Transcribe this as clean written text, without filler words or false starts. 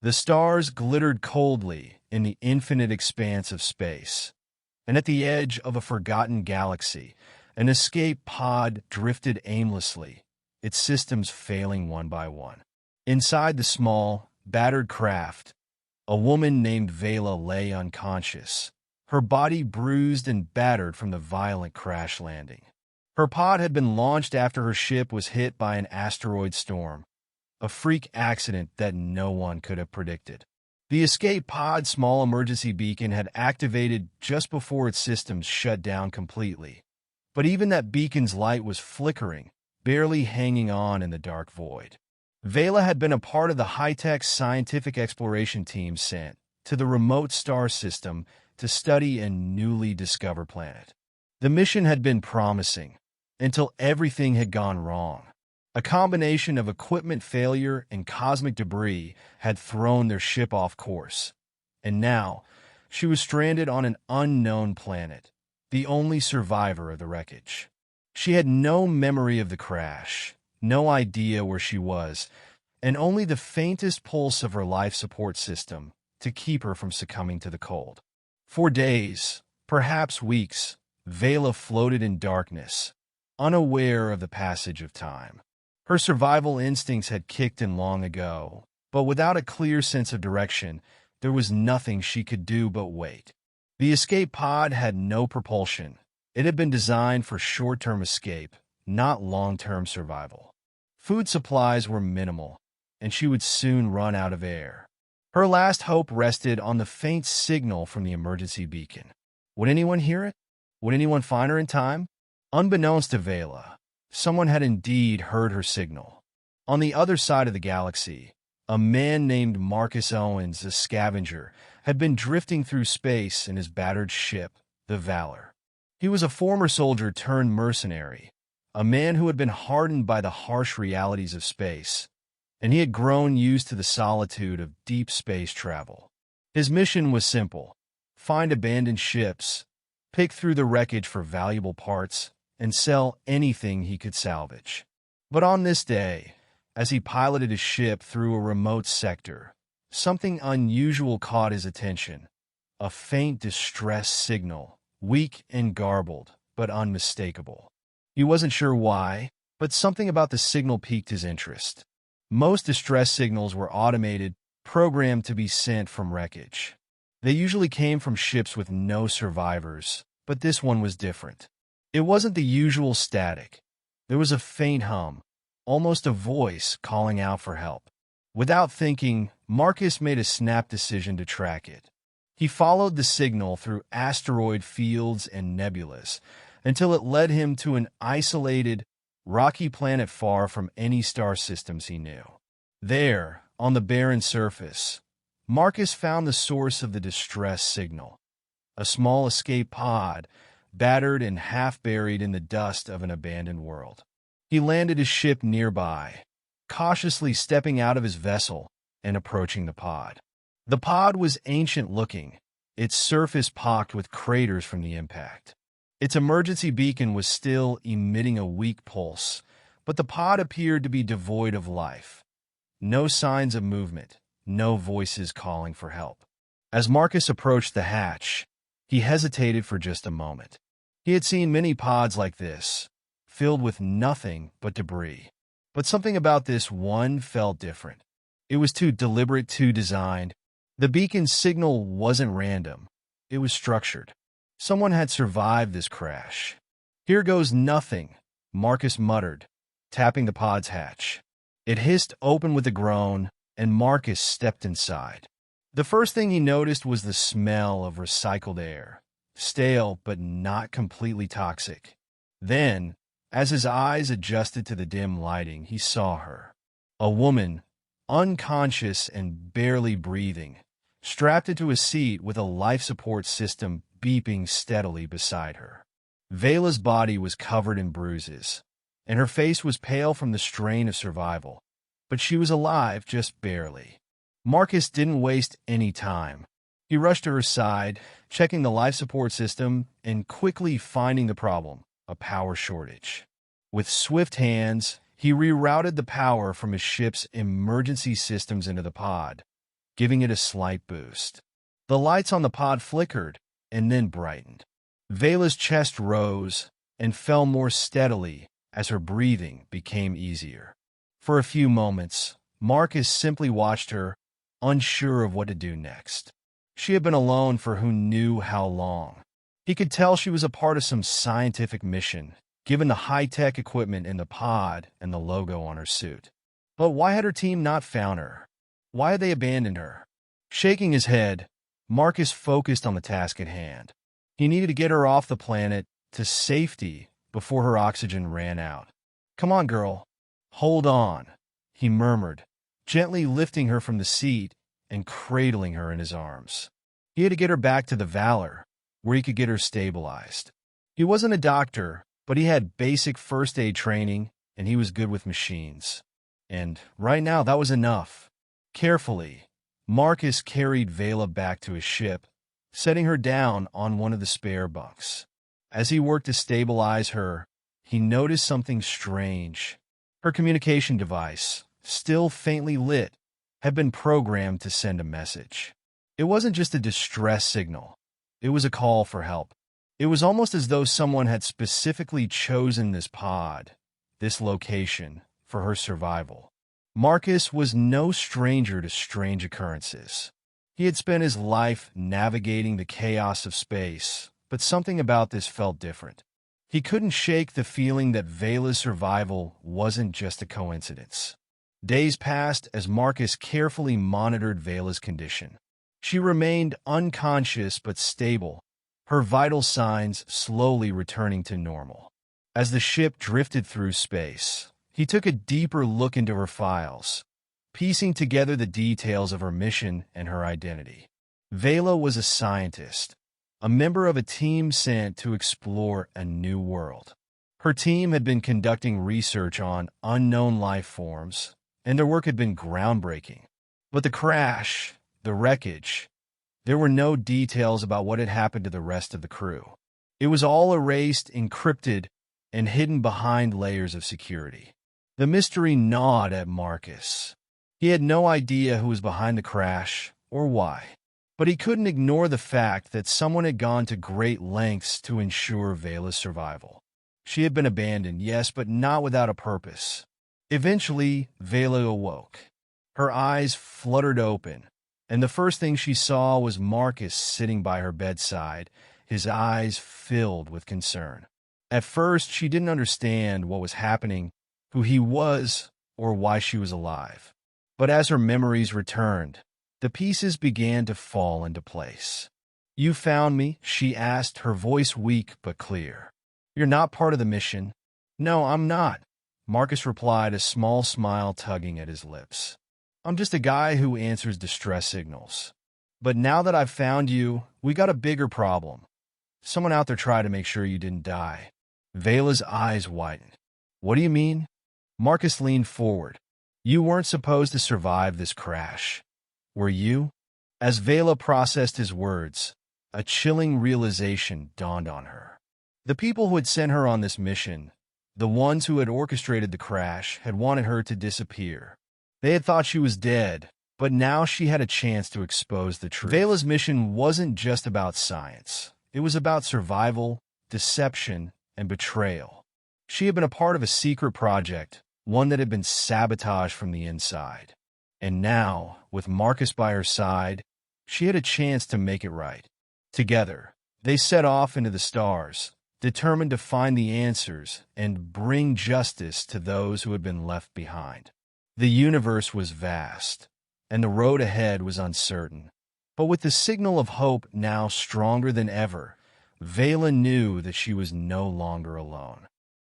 The stars glittered coldly in the infinite expanse of space, and at the edge of a forgotten galaxy, an escape pod drifted aimlessly, its systems failing one by one. Inside the small, battered craft, a woman named Vela lay unconscious, her body bruised and battered from the violent crash landing. Her pod had been launched after her ship was hit by an asteroid storm, a freak accident that no one could have predicted. The escape pod's small emergency beacon had activated just before its systems shut down completely. But even that beacon's light was flickering, barely hanging on in the dark void. Vela had been a part of the high-tech scientific exploration team sent to the remote star system to study a newly discovered planet. The mission had been promising until everything had gone wrong. A combination of equipment failure and cosmic debris had thrown their ship off course, and now she was stranded on an unknown planet, the only survivor of the wreckage. She had no memory of the crash, no idea where she was, and only the faintest pulse of her life support system to keep her from succumbing to the cold. For days, perhaps weeks, Vela floated in darkness, unaware of the passage of time. Her survival instincts had kicked in long ago, but without a clear sense of direction, there was nothing she could do but wait. The escape pod had no propulsion. It had been designed for short-term escape, not long-term survival. Food supplies were minimal, and she would soon run out of air. Her last hope rested on the faint signal from the emergency beacon. Would anyone hear it? Would anyone find her in time? Unbeknownst to Vela, someone had indeed heard her signal. On the other side of the galaxy, a man named Marcus Owens, a scavenger, had been drifting through space in his battered ship, the Valor. He was a former soldier turned mercenary, a man who had been hardened by the harsh realities of space, and he had grown used to the solitude of deep space travel. His mission was simple: find abandoned ships, pick through the wreckage for valuable parts, and sell anything he could salvage. But on this day, as he piloted his ship through a remote sector, something unusual caught his attention. A faint distress signal, weak and garbled, but unmistakable. He wasn't sure why, but something about the signal piqued his interest. Most distress signals were automated, programmed to be sent from wreckage. They usually came from ships with no survivors, but this one was different. It wasn't the usual static. There was a faint hum, almost a voice calling out for help. Without thinking, Marcus made a snap decision to track it. He followed the signal through asteroid fields and nebulas until it led him to an isolated, rocky planet far from any star systems he knew. There, on the barren surface, Marcus found the source of the distress signal, a small escape pod, battered and half-buried in the dust of an abandoned world. He landed his ship nearby, cautiously stepping out of his vessel and approaching the pod. The pod was ancient-looking, its surface pocked with craters from the impact. Its emergency beacon was still emitting a weak pulse, but the pod appeared to be devoid of life. No signs of movement, no voices calling for help. As Marcus approached the hatch, he hesitated for just a moment. He had seen many pods like this, filled with nothing but debris. But something about this one felt different. It was too deliberate, too designed. The beacon's signal wasn't random. It was structured. Someone had survived this crash. "Here goes nothing," Marcus muttered, tapping the pod's hatch. It hissed open with a groan, and Marcus stepped inside. The first thing he noticed was the smell of recycled air, stale but not completely toxic. Then, as his eyes adjusted to the dim lighting, he saw her. A woman, unconscious and barely breathing, strapped into a seat with a life support system beeping steadily beside her. Vela's body was covered in bruises, and her face was pale from the strain of survival, but she was alive just barely. Marcus didn't waste any time. He rushed to her side, checking the life support system and quickly finding the problem: a power shortage. With swift hands, he rerouted the power from his ship's emergency systems into the pod, giving it a slight boost. The lights on the pod flickered and then brightened. Vela's chest rose and fell more steadily as her breathing became easier. For a few moments, Marcus simply watched her, unsure of what to do next. She had been alone for who knew how long. He could tell she was a part of some scientific mission, given the high-tech equipment in the pod and the logo on her suit. But why had her team not found her? Why had they abandoned her? Shaking his head, Marcus focused on the task at hand. He needed to get her off the planet to safety before her oxygen ran out. "Come on, girl. Hold on," he murmured, gently lifting her from the seat and cradling her in his arms. He had to get her back to the Valor, where he could get her stabilized. He wasn't a doctor, but he had basic first aid training, and he was good with machines. And right now, that was enough. Carefully, Marcus carried Vela back to his ship, setting her down on one of the spare bunks. As he worked to stabilize her, he noticed something strange. Her communication device, still faintly lit, had been programmed to send a message. It wasn't just a distress signal. It was a call for help. It was almost as though someone had specifically chosen this pod, this location, for her survival. Marcus was no stranger to strange occurrences. He had spent his life navigating the chaos of space, but something about this felt different. He couldn't shake the feeling that Vela's survival wasn't just a coincidence. Days passed as Marcus carefully monitored Vela's condition. She remained unconscious but stable, her vital signs slowly returning to normal. As the ship drifted through space, he took a deeper look into her files, piecing together the details of her mission and her identity. Vela was a scientist, a member of a team sent to explore a new world. Her team had been conducting research on unknown life forms, and their work had been groundbreaking. But the crash, the wreckage, there were no details about what had happened to the rest of the crew. It was all erased, encrypted, and hidden behind layers of security. The mystery gnawed at Marcus. He had no idea who was behind the crash or why, but he couldn't ignore the fact that someone had gone to great lengths to ensure Vela's survival. She had been abandoned, yes, but not without a purpose. Eventually, Vela awoke. Her eyes fluttered open, and the first thing she saw was Marcus sitting by her bedside, his eyes filled with concern. At first, she didn't understand what was happening, who he was, or why she was alive. But as her memories returned, the pieces began to fall into place. "You found me?" she asked, her voice weak but clear. "You're not part of the mission." "No, I'm not," Marcus replied, a small smile tugging at his lips. "I'm just a guy who answers distress signals. But now that I've found you, we got a bigger problem. Someone out there tried to make sure you didn't die." Vela's eyes widened. "What do you mean?" Marcus leaned forward. "You weren't supposed to survive this crash. Were you?" As Vela processed his words, a chilling realization dawned on her. The people who had sent her on this mission, the ones who had orchestrated the crash, had wanted her to disappear. They had thought she was dead, but now she had a chance to expose the truth. Vela's mission wasn't just about science. It was about survival, deception, and betrayal. She had been a part of a secret project, one that had been sabotaged from the inside. And now, with Marcus by her side, she had a chance to make it right. Together, they set off into the stars, determined to find the answers and bring justice to those who had been left behind. The universe was vast, and the road ahead was uncertain. But with the signal of hope now stronger than ever, Vela knew that she was no longer alone.